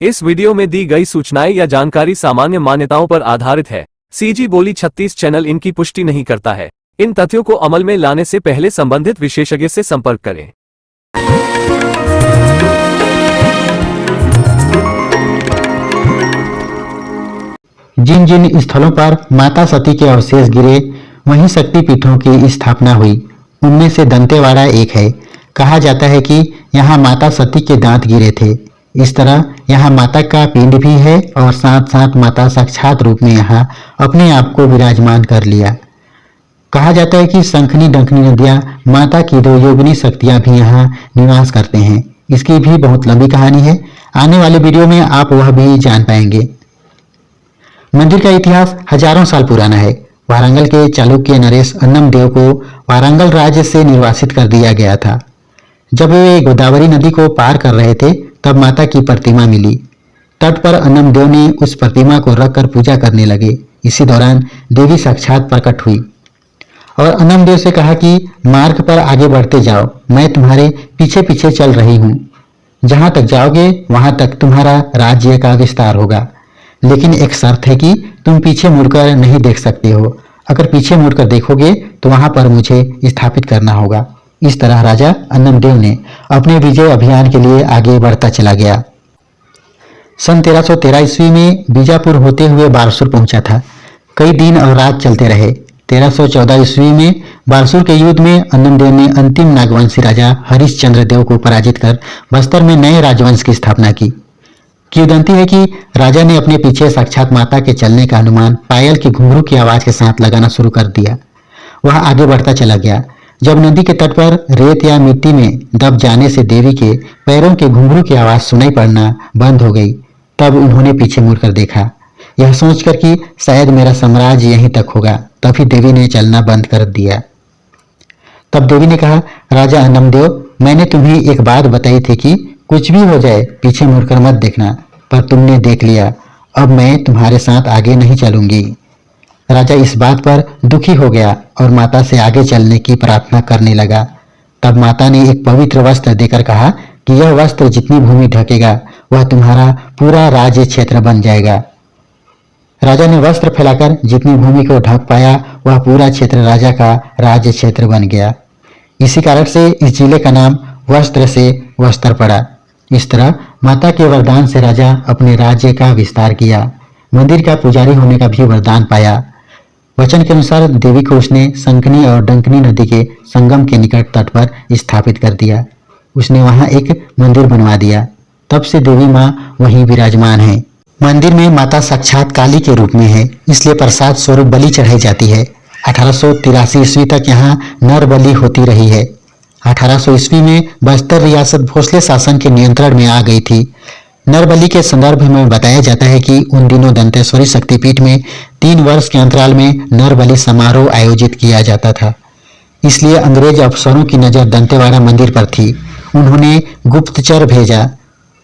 इस वीडियो में दी गई सूचनाएं या जानकारी सामान्य मान्यताओं पर आधारित है। सीजी बोली 36 चैनल इनकी पुष्टि नहीं करता है। इन तथ्यों को अमल में लाने से पहले संबंधित विशेषज्ञ से संपर्क करें। जिन जिन स्थलों पर माता सती के अवशेष गिरे वहीं शक्तिपीठों की स्थापना हुई। उनमें से दंतेवाड़ा एक है। कहा जाता है कि यहाँ माता सती के दांत गिरे थे। इस तरह यहाँ माता का पिंड भी है और साथ साथ माता साक्षात रूप में यहाँ अपने आप को विराजमान कर लिया। कहा जाता है कि शंखनी डंखनी नदियां माता की दो योगिनी शक्तियां भी यहाँ निवास करते हैं। इसकी भी बहुत लंबी कहानी है। आने वाले वीडियो में आप वह भी जान पाएंगे। मंदिर का इतिहास हजारों साल पुराना है। वारंगल के चालुक्य नरेश अन्नम देव को वारंगल राज्य से निर्वासित कर दिया गया था। जब वे गोदावरी नदी को पार कर रहे थे तब माता की प्रतिमा मिली। तट पर अन्नम देव ने उस प्रतिमा को रखकर पूजा करने लगे। इसी दौरान देवी साक्षात प्रकट हुई और अन्नम देव से कहा कि मार्ग पर आगे बढ़ते जाओ, मैं तुम्हारे पीछे पीछे चल रही हूँ। जहां तक जाओगे वहां तक तुम्हारा राज्य का विस्तार होगा, लेकिन एक शर्त है कि तुम पीछे मुड़कर नहीं देख सकते हो। अगर पीछे मुड़कर देखोगे तो वहां पर मुझे स्थापित करना होगा। इस तरह राजा अन्नमदेव ने अपने विजय अभियान के लिए आगे बढ़ता चला गया। सन 1313 ईस्वी में बीजापुर होते हुए बारसूर पहुंचा था। कई दिन और रात चलते रहे। 1314 ईस्वी में बारसूर के युद्ध में अन्नमदेव ने अंतिम नागवंशी राजा हरिश्चंद्र देव को पराजित कर बस्तर में नए राजवंश की स्थापना की। किंवदंती है कि राजा ने अपने पीछे साक्षात माता के चलने का अनुमान पायल के घुंघरू की आवाज के साथ लगाना शुरू कर दिया। वह आगे बढ़ता चला गया। जब नदी के तट पर रेत या मिट्टी में दब जाने से देवी के पैरों के घुंघरू की आवाज सुनाई पड़ना बंद हो गई, तब उन्होंने पीछे मुड़कर देखा, यह सोचकर कि शायद मेरा साम्राज्य यहीं तक होगा। तभी देवी ने चलना बंद कर दिया। तब देवी ने कहा, राजा अन्नमदेव, मैंने तुम्हें एक बात बताई थी कि कुछ भी हो जाए पीछे मुड़कर मत देखना, पर तुमने देख लिया। अब मैं तुम्हारे साथ आगे नहीं चलूंगी। राजा इस बात पर दुखी हो गया और माता से आगे चलने की प्रार्थना करने लगा। तब माता ने एक पवित्र वस्त्र देकर कहा कि यह वस्त्र जितनी भूमि ढकेगा वह तुम्हारा पूरा राज्य क्षेत्र बन जाएगा। राजा ने वस्त्र फैलाकर जितनी भूमि को ढक पाया वह पूरा क्षेत्र राजा का राज्य क्षेत्र बन गया। इसी कारण से इस जिले का नाम वस्त्र से वस्त्र पड़ा। इस तरह माता के वरदान से राजा अपने राज्य का विस्तार किया। मंदिर का पुजारी होने का भी वरदान पाया। वचन के अनुसार देवी को उसने शंखनी और डंकनी नदी के संगम के निकट तट पर स्थापित कर दिया। उसने वहां एक मंदिर बनवा दिया। तब से देवी माँ वहीं विराजमान है। मंदिर में माता साक्षात काली के रूप में है, इसलिए प्रसाद स्वरूप बलि चढ़ाई जाती है। 1883 ईस्वी तक यहाँ नर बलि होती रही है। 1800 ईस्वी में बस्तर रियासत भोसले शासन के नियंत्रण में आ गई थी। नरबली के संदर्भ में बताया जाता है कि उन दिनों दंतेश्वरी शक्तिपीठ में 3 वर्ष के अंतराल में नरबली समारोह आयोजित किया जाता था। इसलिए अंग्रेज अफसरों की नजर दंतेवाड़ा मंदिर पर थी। उन्होंने गुप्तचर भेजा।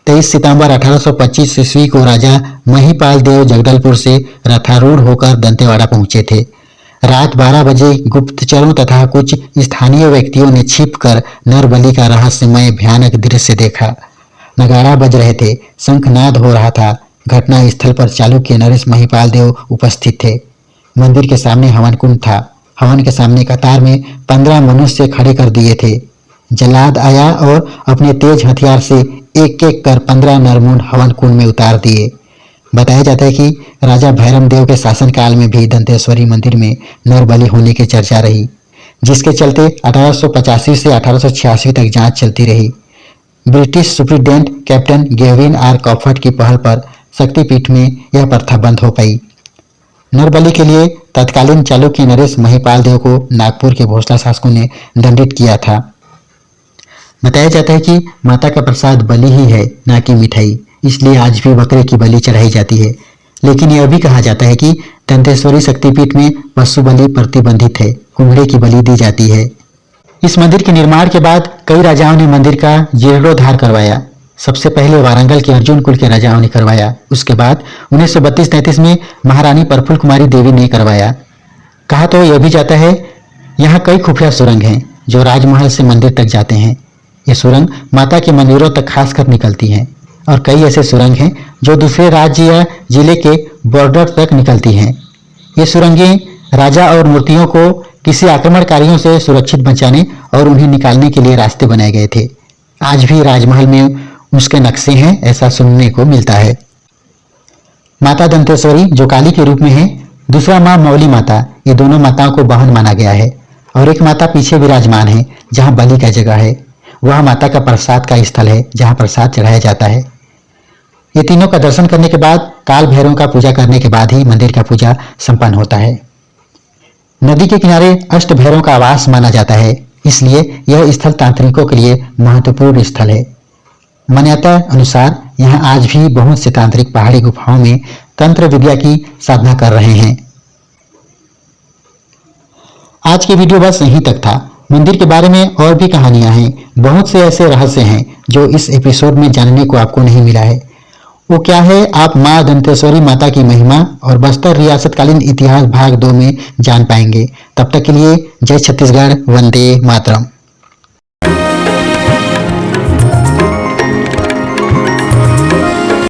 23 सितंबर 1825 ईस्वी को राजा महिपाल देव जगदलपुर से रथारूढ़ होकर दंतेवाड़ा पहुंचे थे। रात 12 बजे गुप्तचरों तथा कुछ स्थानीय व्यक्तियों ने छिपकर नरबली का रहस्यमय भयानक दृश्य देखा। नगाड़ा बज रहे थे, शंखनाद हो रहा था। घटना स्थल पर चालुक्य नरेश महिपाल देव उपस्थित थे। मंदिर के सामने हवन कुंड था। हवन के सामने कतार में 15 मनुष्य खड़े कर दिए थे। जल्लाद आया और अपने तेज हथियार से एक एक कर 15 नरमुंड हवन कुंड में उतार दिए। बताया जाता है कि राजा भैरम देव के शासनकाल में भी दंतेश्वरी मंदिर में नरबली होने की चर्चा रही, जिसके चलते 1885 से 1886 तक जांच चलती रही। British superintendent captain Gavin R कॉफर्ट की पहल पर शक्तिपीठ में यह प्रथा बंद हो पाई। नरबली के लिए तत्कालीन चालुक्य नरेश महिपाल देव को नागपुर के भोसला शासकों ने दंडित किया था। बताया जाता है कि माता का प्रसाद बलि ही है, न कि मिठाई, इसलिए आज भी बकरे की बलि चढ़ाई जाती है। लेकिन यह भी कहा जाता है कि दंतेश्वरी शक्तिपीठ में पशु बलि प्रतिबंधित है, कुम्हड़े की बलि दी जाती है। इस मंदिर के निर्माण के बाद कई राजाओं ने मंदिर का जीर्णोद्धार करवाया। सबसे पहले वारंगल के अर्जुन कुल के राजाओं ने करवाया। उसके बाद 1932-33 में महारानी प्रफुल्ल कुमारी देवी ने करवाया। कहा तो यह भी जाता है यहाँ कई खुफिया सुरंग हैं जो राजमहल से मंदिर तक जाते हैं। ये सुरंग माता के मंदिरों तक खासकर निकलती हैं। और कई ऐसे सुरंग हैं जो दूसरे राज्य या जिले के बॉर्डर तक निकलती हैं। ये सुरंगें राजा और मूर्तियों को किसी आक्रमणकारियों से सुरक्षित बचाने और उन्हें निकालने के लिए रास्ते बनाए गए थे। आज भी राजमहल में उसके नक्शे हैं, ऐसा सुनने को मिलता है। माता दंतेश्वरी जो काली के रूप में है, दूसरा माँ मौली माता, ये दोनों माताओं को वाहन माना गया है। और एक माता पीछे विराजमान है जहाँ बलि का जगह है, वह माता का प्रसाद का स्थल है जहाँ प्रसाद चढ़ाया जाता है। ये तीनों का दर्शन करने के बाद, काल भैरव का पूजा करने के बाद ही मंदिर का पूजा संपन्न होता है। नदी के किनारे अष्ट भैरव का आवास माना जाता है, इसलिए यह स्थल तांत्रिकों के लिए महत्वपूर्ण स्थल है। मान्यता अनुसार यहाँ आज भी बहुत से तांत्रिक पहाड़ी गुफाओं में तंत्र विद्या की साधना कर रहे हैं। आज के वीडियो बस यहीं तक था। मंदिर के बारे में और भी कहानियां हैं, बहुत से ऐसे रहस्य हैं जो इस एपिसोड में जानने को आपको नहीं मिला है। वो क्या है, आप मां दंतेश्वरी माता की महिमा और बस्तर रियासतकालीन इतिहास भाग 2 में जान पाएंगे। तब तक के लिए जय छत्तीसगढ़, वंदे मातरम।